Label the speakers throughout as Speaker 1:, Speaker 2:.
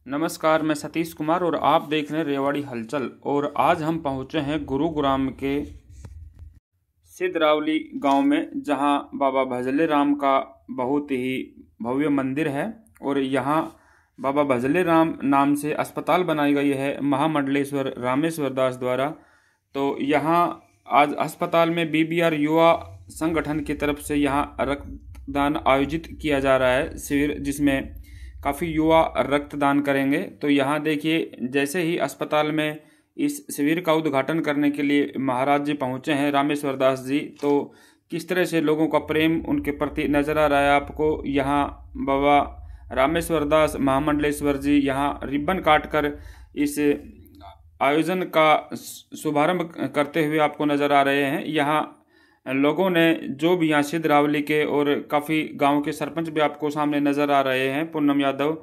Speaker 1: नमस्कार, मैं सतीश कुमार और आप देख रहे हैं रेवाड़ी हलचल। और आज हम पहुंचे हैं गुरुग्राम के सिद्धरावली गांव में, जहां बाबा भजले राम का बहुत ही भव्य मंदिर है। और यहां बाबा भजले राम नाम से अस्पताल बनाई गई है महामंडलेश्वर रामेश्वर दास द्वारा। तो यहां आज अस्पताल में बीबीआर युवा संगठन की तरफ से यहां रक्तदान आयोजित किया जा रहा है शिविर, जिसमें काफ़ी युवा रक्तदान करेंगे। तो यहाँ देखिए, जैसे ही अस्पताल में इस शिविर का उद्घाटन करने के लिए महाराज जी पहुँचे हैं, रामेश्वर दास जी, तो किस तरह से लोगों का प्रेम उनके प्रति नजर आ रहा है आपको। यहाँ बाबा रामेश्वर दास महामंडलेश्वर जी यहाँ रिबन काट कर इस आयोजन का शुभारंभ करते हुए आपको नजर आ रहे हैं। यहाँ लोगों ने जो भी यहाँ सिद्धरावली के और काफ़ी गांव के सरपंच भी आपको सामने नज़र आ रहे हैं, पूनम यादव,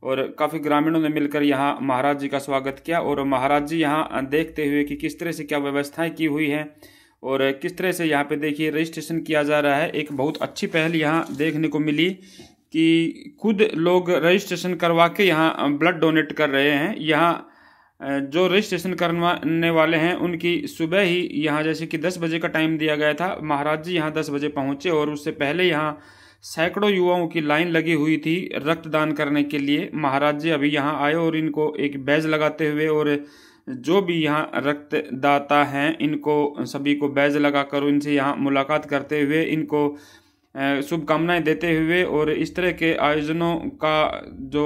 Speaker 1: और काफ़ी ग्रामीणों ने मिलकर यहाँ महाराज जी का स्वागत किया। और महाराज जी यहाँ देखते हुए कि किस तरह से क्या व्यवस्थाएं की हुई हैं और किस तरह से यहाँ पे देखिए रजिस्ट्रेशन किया जा रहा है। एक बहुत अच्छी पहल यहाँ देखने को मिली कि खुद लोग रजिस्ट्रेशन करवा के यहाँ ब्लड डोनेट कर रहे हैं। यहाँ जो रजिस्ट्रेशन करवाने वाले हैं उनकी सुबह ही यहाँ जैसे कि 10 बजे का टाइम दिया गया था, महाराज जी यहाँ 10 बजे पहुँचे और उससे पहले यहाँ सैकड़ों युवाओं की लाइन लगी हुई थी रक्तदान करने के लिए। महाराज जी अभी यहाँ आए और इनको एक बैज लगाते हुए, और जो भी यहाँ रक्तदाता हैं इनको सभी को बैज लगाकर इनसे यहाँ मुलाकात करते हुए इनको शुभकामनाएं देते हुए, और इस तरह के आयोजनों का जो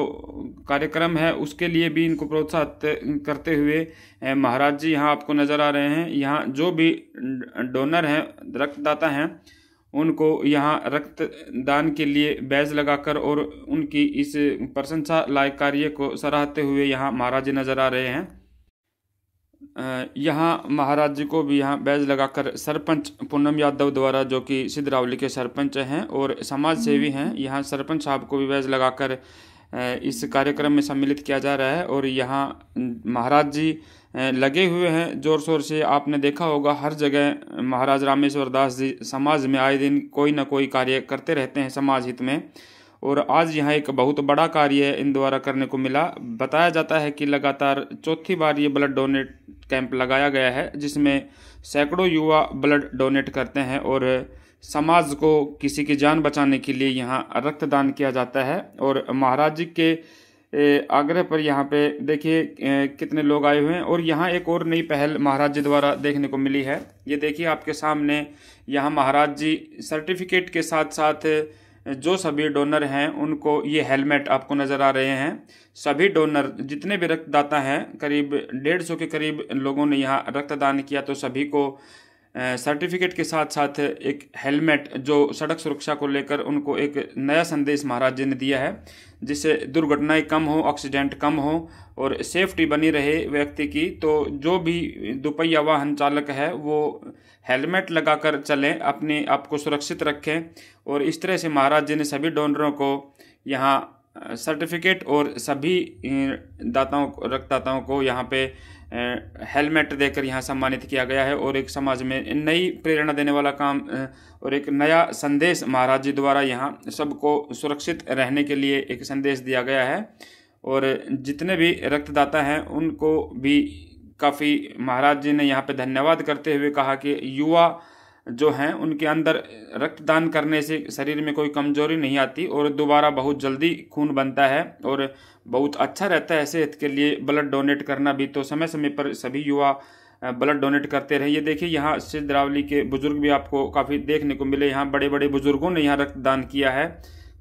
Speaker 1: कार्यक्रम है उसके लिए भी इनको प्रोत्साहित करते हुए महाराज जी यहाँ आपको नज़र आ रहे हैं। यहाँ जो भी डोनर हैं, रक्तदाता हैं, उनको यहाँ रक्तदान के लिए बैज लगाकर और उनकी इस प्रशंसा लायक कार्य को सराहते हुए यहाँ महाराज जी नज़र आ रहे हैं। यहाँ महाराज जी को भी यहाँ बैज लगाकर सरपंच पूनम यादव द्वारा, जो कि सिद्धरावली के सरपंच हैं और समाज सेवी हैं, यहाँ सरपंच साहब को भी बैज लगाकर इस कार्यक्रम में सम्मिलित किया जा रहा है। और यहाँ महाराज जी लगे हुए हैं जोर शोर से। आपने देखा होगा हर जगह महाराज रामेश्वर दास जी समाज में आए दिन कोई ना कोई कार्य करते रहते हैं समाज हित में, और आज यहाँ एक बहुत बड़ा कार्य इन द्वारा करने को मिला। बताया जाता है कि लगातार चौथी बार ये ब्लड डोनेट कैंप लगाया गया है, जिसमें सैकड़ों युवा ब्लड डोनेट करते हैं और समाज को किसी की जान बचाने के लिए यहाँ रक्तदान किया जाता है। और महाराज जी के आग्रह पर यहाँ पे देखिए कितने लोग आए हुए हैं। और यहाँ एक और नई पहल महाराज जी द्वारा देखने को मिली है। ये देखिए आपके सामने, यहाँ महाराज जी सर्टिफिकेट के साथ साथ जो सभी डोनर हैं उनको ये हेलमेट आपको नज़र आ रहे हैं। सभी डोनर जितने भी रक्तदाता हैं, करीब 150 के करीब लोगों ने यहाँ रक्तदान किया, तो सभी को सर्टिफिकेट के साथ साथ एक हेलमेट, जो सड़क सुरक्षा को लेकर उनको एक नया संदेश महाराज जी ने दिया है, जिससे दुर्घटनाएं कम हो, एक्सीडेंट कम हो और सेफ्टी बनी रहे व्यक्ति की। तो जो भी दुपहिया वाहन चालक है वो हेलमेट लगाकर चलें, अपने आप को सुरक्षित रखें। और इस तरह से महाराज जी ने सभी डोनरों को यहाँ सर्टिफिकेट और सभी रक्तदाताओं को यहाँ पे हेलमेट देकर यहाँ सम्मानित किया गया है। और एक समाज में नई प्रेरणा देने वाला काम और एक नया संदेश महाराज जी द्वारा यहाँ सबको सुरक्षित रहने के लिए एक संदेश दिया गया है। और जितने भी रक्तदाता हैं उनको भी काफ़ी महाराज जी ने यहाँ पे धन्यवाद करते हुए कहा कि युवा जो हैं उनके अंदर रक्तदान करने से शरीर में कोई कमजोरी नहीं आती और दोबारा बहुत जल्दी खून बनता है और बहुत अच्छा रहता है सेहत के लिए ब्लड डोनेट करना भी। तो समय समय पर सभी युवा ब्लड डोनेट करते रहे। ये देखिए यहाँ सिद्धरावली के बुजुर्ग भी आपको काफ़ी देखने को मिले। यहाँ बड़े बड़े बुजुर्गों ने यहाँ रक्तदान किया है,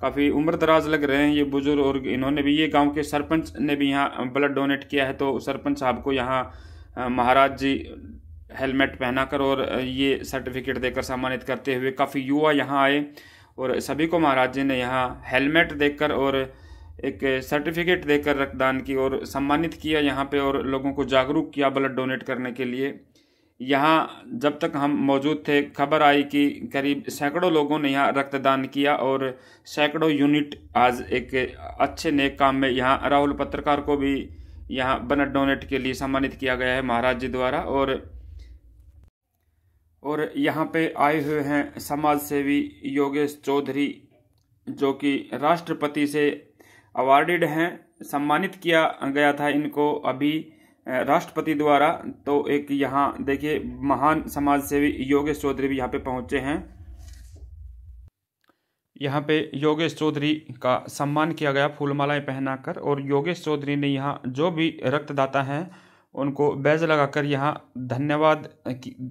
Speaker 1: काफ़ी उम्र दराज लग रहे हैं ये बुजुर्ग। और इन्होंने भी, ये गाँव के सरपंच ने भी यहाँ ब्लड डोनेट किया है। तो सरपंच साहब को यहाँ महाराज जी हेलमेट पहनाकर और ये सर्टिफिकेट देकर सम्मानित करते हुए काफ़ी युवा यहाँ आए और सभी को महाराज जी ने यहाँ हेलमेट देकर और एक सर्टिफिकेट देकर रक्तदान की और सम्मानित किया यहाँ पे, और लोगों को जागरूक किया ब्लड डोनेट करने के लिए। यहाँ जब तक हम मौजूद थे खबर आई कि करीब सैकड़ों लोगों ने यहाँ रक्तदान किया और सैकड़ों यूनिट आज एक अच्छे नेक काम में यहाँ राहुल पत्रकार को भी यहाँ ब्लड डोनेट के लिए सम्मानित किया गया है महाराज जी द्वारा। और यहाँ पे आए हुए हैं समाज सेवी योगेश चौधरी, जो कि राष्ट्रपति से अवार्डेड हैं सम्मानित किया गया था इनको अभी राष्ट्रपति द्वारा। तो एक यहाँ देखिए महान समाज सेवी योगेश चौधरी भी यहाँ पे पहुंचे हैं। यहाँ पे योगेश चौधरी का सम्मान किया गया फूलमालाएं पहनाकर, और योगेश चौधरी ने यहाँ जो भी रक्तदाता हैं उनको बैज लगाकर यहाँ धन्यवाद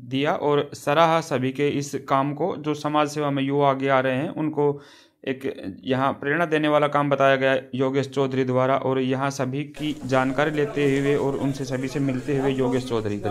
Speaker 1: दिया और सराहा सभी के इस काम को, जो समाज सेवा में युवा आगे आ रहे हैं उनको एक यहाँ प्रेरणा देने वाला काम बताया गया योगेश चौधरी द्वारा। और यहाँ सभी की जानकारी लेते हुए और उनसे सभी से मिलते हुए योगेश चौधरी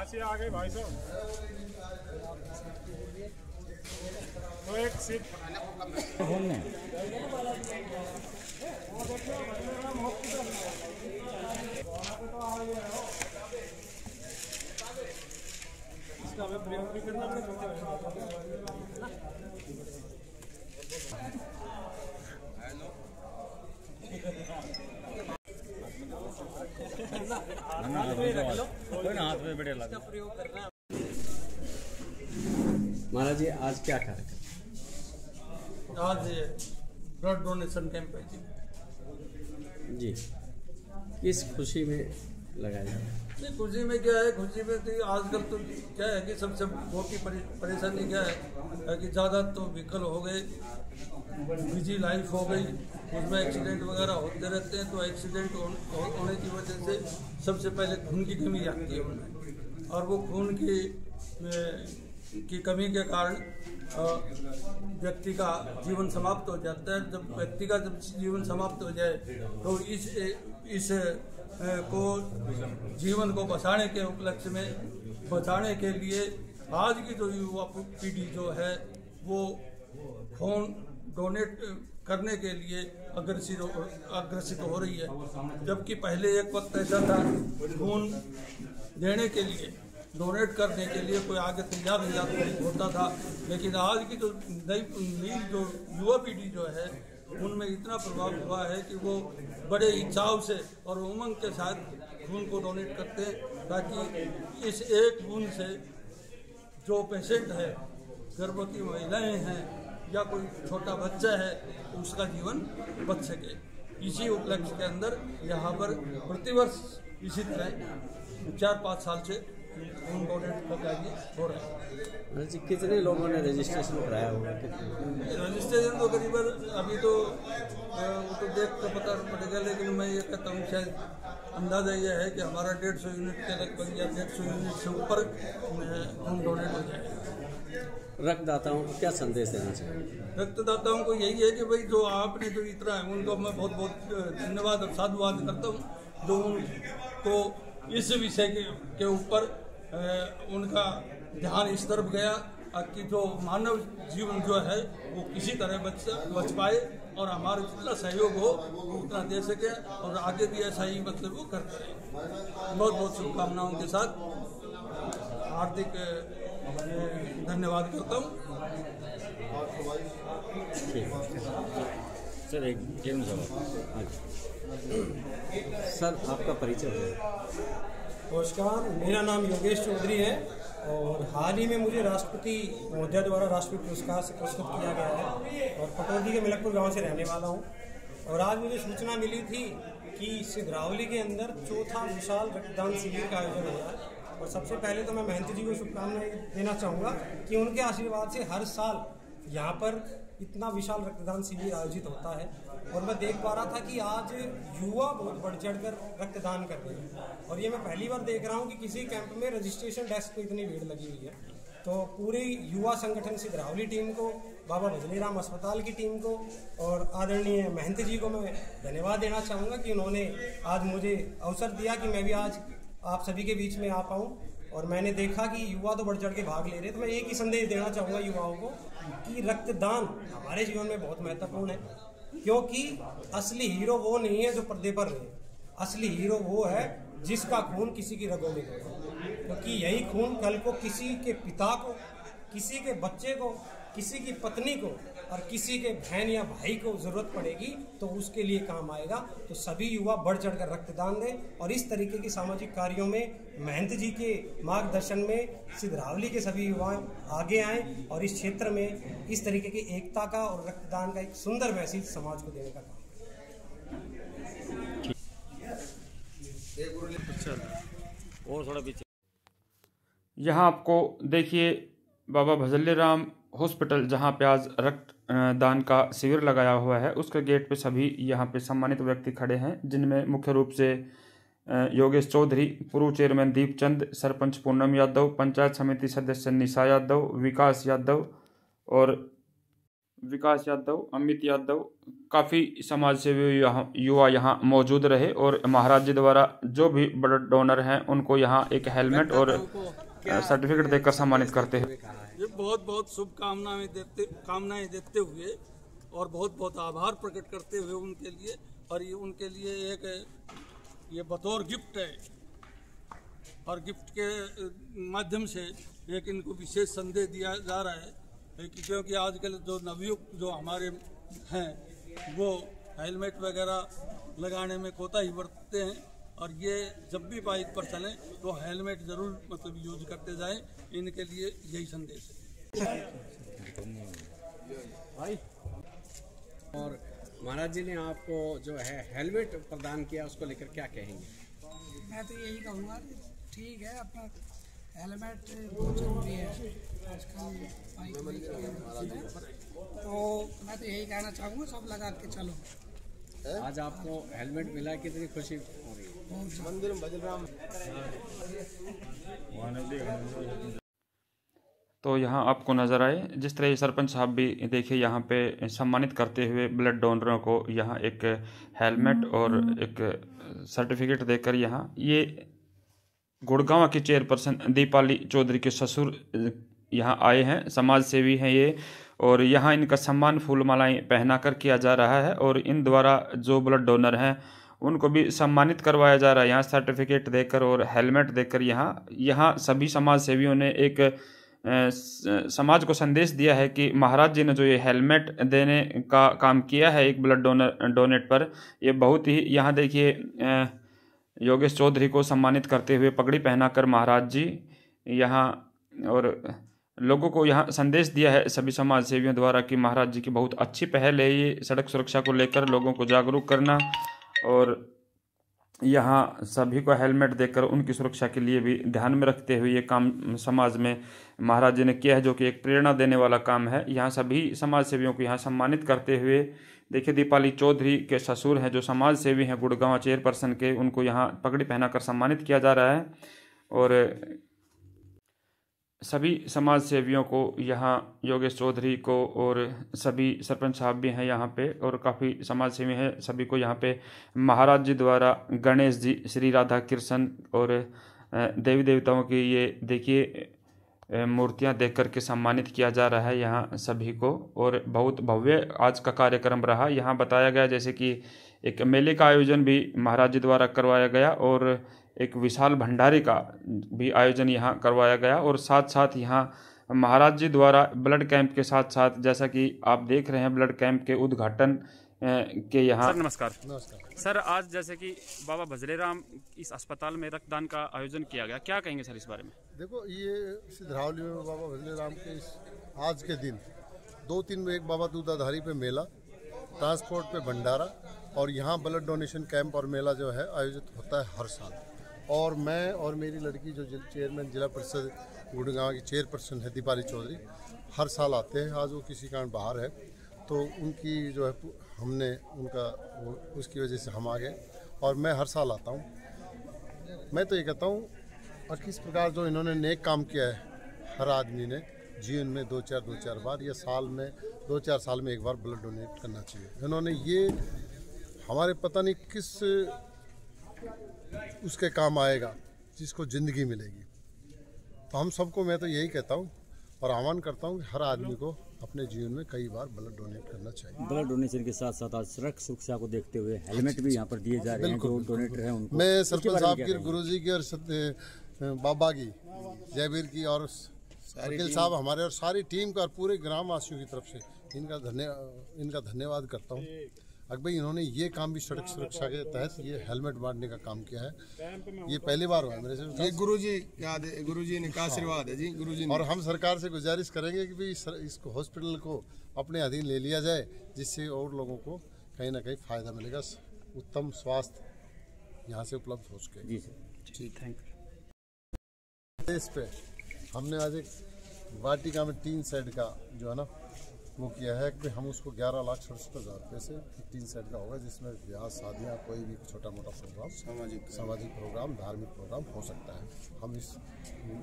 Speaker 2: से आ गए भाई साहब, तो एक सीट इसका हमें प्रयोग भी करना हाथ में बड़े लगा।
Speaker 3: महाराज जी आज क्या कार्यक्रम?
Speaker 2: आज ब्लड डोनेशन कैंप है
Speaker 3: जी, किस खुशी में लगाया जा रहा है?
Speaker 2: खुशी में क्या है, खुशी में तो आजकल तो क्या है कि सबसे मोटी परेशानी क्या है कि ज़्यादा तो व्हीकल हो गए, बिजी लाइफ हो गई, उसमें एक्सीडेंट वगैरह होते रहते हैं। तो एक्सीडेंट होने की वजह से सबसे पहले खून की कमी आती है उनमें, और वो खून की कमी के कारण व्यक्ति का जीवन समाप्त हो जाता है। जब व्यक्ति का जब जीवन समाप्त हो जाए तो इस को जीवन को बचाने के उपलक्ष्य में बचाने के लिए आज की जो युवा पीढ़ी जो है वो खून डोनेट करने के लिए अग्रसित हो रही है। जबकि पहले एक वक्त ऐसा था खून देने के लिए, डोनेट करने के लिए कोई आगे तैयार नहीं होता था, लेकिन आज की जो नई जो युवा पीढ़ी जो है उनमें इतना प्रभाव हुआ है कि वो बड़े इच्छाओं से और उमंग के साथ खून को डोनेट करते हैं, ताकि इस एक खून से जो पेशेंट है, गर्भवती महिलाएं हैं या कोई छोटा बच्चा है, उसका जीवन बच सके। इसी उपलक्ष्य के अंदर यहाँ पर प्रतिवर्ष इसी तरह 4-5 साल से खून डोनेट का कार्य हो रहा है।
Speaker 3: जी कितने लोगों ने रजिस्ट्रेशन कराया होगा?
Speaker 2: रजिस्ट्रेशन तो करीबन अभी तो वो तो देख कर पता पड़ेगा, लेकिन मैं ये कहता हूँ शायद अंदाजा ये है कि हमारा 150 यूनिट के लगभग या 150 यूनिट से ऊपर खून डोनेट हो जाएगा।
Speaker 3: रक्तदाताओं को क्या संदेश देना चाहिए?
Speaker 2: रक्तदाताओं को यही है कि भाई जो आपने जो इतना है उनको मैं बहुत बहुत धन्यवाद और साधुवाद करता हूँ, जो उनको इस विषय के ऊपर उनका ध्यान इस तरफ गया कि जो मानव जीवन जो है वो किसी तरह बच पाए, और हमारा जितना सहयोग हो उतना दे सके, और आगे भी ऐसा ही मतलब वो करते रहे। बहुत बहुत शुभकामनाओं के साथ हार्दिक धन्यवाद करता हूँ।
Speaker 3: सर एक सर आपका परिचय है?
Speaker 4: नमस्कार, मेरा नाम योगेश चौधरी है और हाल ही में मुझे राष्ट्रपति महोदय द्वारा राष्ट्रपति पुरस्कार से पुरस्कृत किया गया है, और पटौदी के मिलकपुर गांव से रहने वाला हूं। और आज मुझे सूचना मिली थी कि सिधरावली के अंदर चौथा विशाल रक्तदान शिविर का आयोजन हो रहा है। और सबसे पहले तो मैं महंत जी को शुभकामनाएं देना चाहूँगा कि उनके आशीर्वाद से हर साल यहाँ पर इतना विशाल रक्तदान शिविर आयोजित होता है। और मैं देख पा रहा था कि आज युवा बहुत बढ़ चढ़कर रक्तदान कर रहे हैं, और ये मैं पहली बार देख रहा हूँ कि किसी कैंप में रजिस्ट्रेशन डेस्क पे इतनी भीड़ लगी हुई है। तो पूरी युवा संगठन सिधरावली टीम को, बाबा भजनीराम अस्पताल की टीम को और आदरणीय महंत जी को मैं धन्यवाद देना चाहूँगा कि उन्होंने आज मुझे अवसर दिया कि मैं भी आज आप सभी के बीच में आ पाऊँ। और मैंने देखा कि युवा तो बढ़ चढ़ के भाग ले रहे, तो मैं एक ही संदेश देना चाहूँगा युवाओं को कि रक्तदान हमारे जीवन में बहुत महत्वपूर्ण है, क्योंकि असली हीरो वो नहीं है जो पर्दे पर रहे, असली हीरो वो है जिसका खून किसी की रगों में हो, क्योंकि यही खून कल को किसी के पिता को, किसी के बच्चे को, किसी की पत्नी को और किसी के बहन या भाई को जरूरत पड़ेगी तो उसके लिए काम आएगा। तो सभी युवा बढ़ चढ़कर रक्तदान दें और इस तरीके के सामाजिक कार्यों में महंत जी के मार्गदर्शन में सिधरावली के सभी युवा आगे आएं और इस क्षेत्र में इस तरीके की एकता का और रक्तदान का एक सुंदर मैसेज समाज को देने का काम।
Speaker 3: और थोड़ा पीछे
Speaker 1: यहाँ आपको देखिए बाबा भजल्ले राम हॉस्पिटल, जहाँ पे आज रक्तदान का शिविर लगाया हुआ है, उसके गेट पे सभी यहाँ पे सम्मानित व्यक्ति खड़े हैं, जिनमें मुख्य रूप से योगेश चौधरी, पूर्व चेयरमैन दीपचंद, सरपंच पूनम यादव, पंचायत समिति सदस्य निशा यादव, विकास यादव, अमित यादव, काफ़ी समाज सेवी युवा यहाँ मौजूद रहे और महाराज जी द्वारा जो भी ब्लड डोनर हैं उनको यहाँ एक हेलमेट और सर्टिफिकेट देकर सम्मानित करते हैं।
Speaker 2: ये बहुत बहुत शुभकामनाएं देते हुए और बहुत बहुत आभार प्रकट करते हुए उनके लिए, और ये उनके लिए एक ये बतौर गिफ्ट है, और गिफ्ट के माध्यम से एक इनको विशेष संदेश दिया जा रहा है कि क्योंकि आजकल जो नवयुवक जो हमारे हैं वो हेलमेट वगैरह लगाने में कोताही बरतते हैं, और ये जब भी बाइक पर चलें तो हेलमेट ज़रूर मतलब यूज करते जाएं, इनके लिए यही संदेश है।
Speaker 3: और महाराज जी ने आपको जो है हेलमेट प्रदान किया, उसको लेकर क्या कहेंगे?
Speaker 5: मैं तो यही कहूँगा कि ठीक है, अपना हेलमेट बहुत जरूरी है आजकल बाइक में, तो मैं तो यही कहना चाहूँगा सब लगा के चलो।
Speaker 3: आज आपको हेलमेट मिला, कितनी खुशी हो रही है?
Speaker 5: मंदिर
Speaker 3: बजरंग
Speaker 1: तो यहाँ आपको नज़र आए जिस तरह सरपंच साहब भी देखिए यहाँ पे सम्मानित करते हुए ब्लड डोनरों को यहाँ एक हेलमेट और एक सर्टिफिकेट देकर यहाँ ये गुड़गांव की चेयरपर्सन दीपाली चौधरी के ससुर यहाँ आए हैं, समाज सेवी हैं ये, और यहाँ इनका सम्मान फूल मालाएँ पहनाकर किया जा रहा है और इन द्वारा जो ब्लड डोनर हैं उनको भी सम्मानित करवाया जा रहा है यहाँ सर्टिफिकेट देकर और हेलमेट देकर। यहाँ सभी समाज सेवियों ने एक समाज को संदेश दिया है कि महाराज जी ने जो ये हेलमेट देने का काम किया है एक ब्लड डोनेट पर, ये बहुत ही, यहाँ देखिए योगेश चौधरी को सम्मानित करते हुए पगड़ी पहनाकर महाराज जी यहाँ, और लोगों को यहाँ संदेश दिया है सभी समाज सेवियों द्वारा कि महाराज जी की बहुत अच्छी पहल है ये सड़क सुरक्षा को लेकर लोगों को जागरूक करना, और यहाँ सभी को हेलमेट देकर उनकी सुरक्षा के लिए भी ध्यान में रखते हुए ये काम समाज में महाराज जी ने किया है, जो कि एक प्रेरणा देने वाला काम है। यहाँ सभी समाज सेवियों को यहाँ सम्मानित करते हुए देखिए दीपाली चौधरी के ससुर हैं जो समाज सेवी हैं गुड़गांव चेयरपर्सन के, उनको यहाँ पगड़ी पहनाकर सम्मानित किया जा रहा है, और सभी समाज सेवियों को यहाँ योगेश चौधरी को और सभी सरपंच साहब भी हैं यहाँ पे और काफ़ी समाज सेवी हैं, सभी को यहाँ पे महाराज जी द्वारा गणेश जी, श्री राधा कृष्ण और देवी देवताओं की ये देखिए मूर्तियाँ देख कर के सम्मानित किया जा रहा है यहाँ सभी को। और बहुत भव्य आज का कार्यक्रम रहा। यहाँ बताया गया जैसे कि एक मेले का आयोजन भी महाराज जी द्वारा करवाया गया और एक विशाल भंडारे का भी आयोजन यहाँ करवाया गया, और साथ साथ यहाँ महाराज जी द्वारा ब्लड कैंप के साथ साथ जैसा कि आप देख रहे हैं ब्लड कैंप के उद्घाटन के यहाँ।
Speaker 6: सर नमस्कार। सर आज जैसे कि बाबा भजले राम इस अस्पताल में रक्तदान का आयोजन किया गया, क्या कहेंगे सर इस बारे में?
Speaker 7: देखो ये सिधरावली में बाबा भजले राम के इस आज के दिन 2-3 में एक बाबा दूधाधारी पे मेला, ट्रांसपोर्ट पे भंडारा और यहाँ ब्लड डोनेशन कैंप और मेला जो है आयोजित होता है हर साल। और मैं और मेरी लड़की जो चेयरमैन जिला परिषद गुड़गांव की चेयरपर्सन है दीपाली चौधरी, हर साल आते हैं। आज वो किसी कारण बाहर है तो उनकी जो है हमने उनका उसकी वजह से हम आ गए, और मैं हर साल आता हूँ। मैं तो ये कहता हूँ और किस प्रकार जो इन्होंने नेक काम किया है हर आदमी ने जीवन में 2-4 बार या साल में 2-4 साल में एक बार ब्लड डोनेट करना चाहिए। इन्होंने ये हमारे पता नहीं किस उसके काम आएगा जिसको ज़िंदगी मिलेगी। तो हम सबको मैं तो यही कहता हूँ, और आह्वान करता हूँ कि हर आदमी को अपने जीवन में कई बार ब्लड डोनेट करना चाहिए।
Speaker 8: ब्लड डोनेशन के साथ साथ आज सड़क सुरक्षा को देखते हुए हेलमेट भी यहाँ पर दिए जा रहे हैं जो डोनेटर हैं उनको।
Speaker 7: मैं सरपंच साहब की, गुरुजी की और बाबा की, जयवीर की और वकील साहब हमारे और सारी टीम का और पूरे ग्रामवासियों की तरफ से इनका धन्यवाद करता हूँ। भाई इन्होंने ये काम भी सड़क सुरक्षा के तहत ये हेलमेट बांटने का काम किया है। ये पहली बार हुआ है मेरे से।
Speaker 9: गुरुजी याद है, गुरुजी ने का आशीर्वाद है जी गुरुजी ने।
Speaker 7: और हम सरकार से गुजारिश करेंगे कि भाई इसको हॉस्पिटल को अपने अधीन ले लिया जाए, जिससे और लोगों को कहीं ना कहीं फायदा मिलेगा, उत्तम स्वास्थ्य यहाँ से उपलब्ध हो सके।
Speaker 8: जी सर,
Speaker 6: जी थैंक यू।
Speaker 7: इस पे हमने आज एक वाटिका में 3 सेट का जो है ना वो किया है कि हम उसको 11,67,000 रुपये से 3 सेट का होगा, जिसमें ब्याह, शादियाँ, कोई भी छोटा मोटा प्रोग्राम, सामाजिक प्रोग्राम, धार्मिक प्रोग्राम हो सकता है। हम इस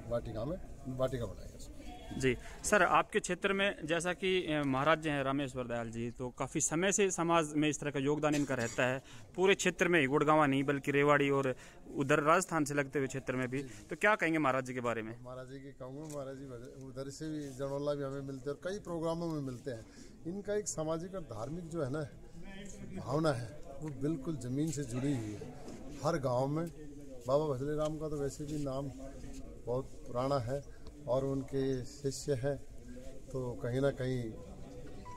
Speaker 7: वाटिका बनाएंगे।
Speaker 6: जी सर, आपके क्षेत्र में जैसा कि महाराज जी हैं रामेश्वर दयाल जी, तो काफ़ी समय से समाज में इस तरह का योगदान इनका रहता है, पूरे क्षेत्र में ही, गुड़गांव नहीं बल्कि रेवाड़ी और उधर राजस्थान से लगते हुए क्षेत्र में भी। तो क्या कहेंगे महाराज जी के बारे में?
Speaker 7: महाराज जी के कहूँगा, महाराज जी उधर से भी जनौला भी हमें मिलते हैं और कई प्रोग्रामों में मिलते हैं। इनका एक सामाजिक और धार्मिक जो है ना भावना है वो बिल्कुल ज़मीन से जुड़ी हुई है। हर गाँव में बाबा भजले राम का तो वैसे भी नाम बहुत पुराना है और उनके शिष्य हैं, तो कहीं ना कहीं,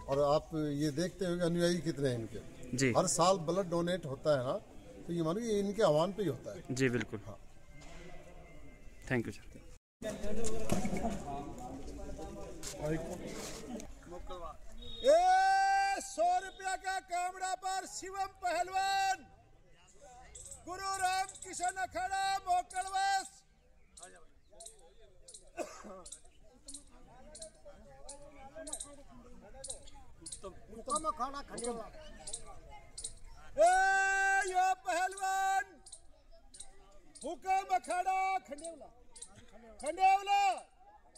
Speaker 7: और आप ये देखते हो कि अनुयायी कितने हैं इनके
Speaker 6: जी।
Speaker 7: हर साल ब्लड डोनेट होता है ना, तो ये मानो ये इनके आह्वान पे ही होता है।
Speaker 6: जी बिल्कुल।
Speaker 7: हाँ,
Speaker 6: थैंक यू सर।
Speaker 9: 100 रुपया का कामड़ा पर शिवम पहलवान, गुरु राम किशन अखाड़ा मोकड़वास। यो पहलवान हुकम अखाड़ा खंडेवला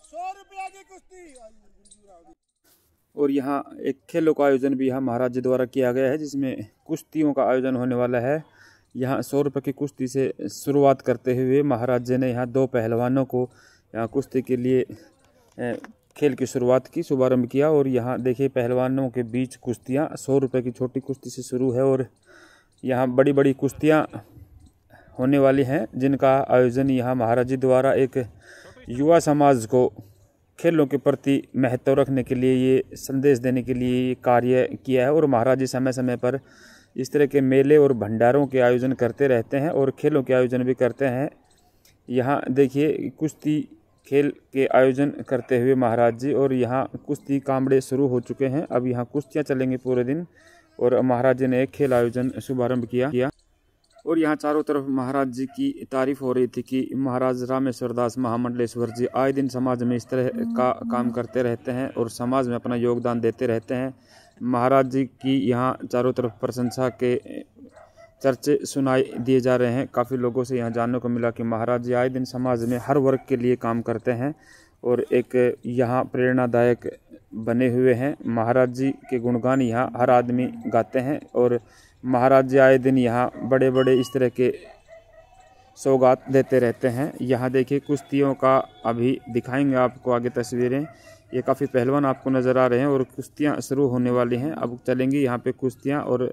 Speaker 9: 100 रुपया की कुश्ती।
Speaker 1: और यहाँ एक खेलों का आयोजन भी यहाँ महाराज जी द्वारा किया गया है, जिसमें कुश्तियों का आयोजन होने वाला है। यहाँ 100 रुपये की कुश्ती से शुरुआत करते हुए महाराज जी ने यहाँ 2 पहलवानों को यहाँ कुश्ती के लिए खेल की शुरुआत की, शुभारंभ किया। और यहाँ देखिए पहलवानों के बीच कुश्तियाँ 100 रुपये की छोटी कुश्ती से शुरू है और यहाँ बड़ी बड़ी कुश्तियाँ होने वाली हैं, जिनका आयोजन यहाँ महाराज जी द्वारा एक युवा समाज को खेलों के प्रति महत्व रखने के लिए, ये संदेश देने के लिए ये कार्य किया है। और महाराज जी समय समय पर इस तरह के मेले और भंडारों के आयोजन करते रहते हैं और खेलों के आयोजन भी करते हैं। यहाँ देखिए कुश्ती खेल के आयोजन करते हुए महाराज जी, और यहाँ कुश्ती कामड़े शुरू हो चुके हैं। अब यहाँ कुश्तियाँ चलेंगी पूरे दिन और महाराज जी ने एक खेल आयोजन शुभारंभ किया। और यहाँ चारों तरफ महाराज जी की तारीफ हो रही थी कि महाराज रामेश्वर दास महामंडलेश्वर जी आए दिन समाज में इस तरह का काम करते रहते हैं और समाज में अपना योगदान देते रहते हैं। महाराज जी की यहाँ चारों तरफ प्रशंसा के चर्चे सुनाई दिए जा रहे हैं। काफ़ी लोगों से यहाँ जानने को मिला कि महाराज जी आए दिन समाज में हर वर्ग के लिए काम करते हैं और एक यहाँ प्रेरणादायक बने हुए हैं। महाराज जी के गुणगान यहाँ हर आदमी गाते हैं और महाराज जी आए दिन यहाँ बड़े बड़े इस तरह के सौगात देते रहते हैं। यहाँ देखिए कुश्तियों का अभी दिखाएंगे आपको आगे तस्वीरें। ये काफ़ी पहलवान आपको नज़र आ रहे हैं और कुश्तियाँ शुरू होने वाली हैं। अब चलेंगी यहाँ पे कुश्तियाँ और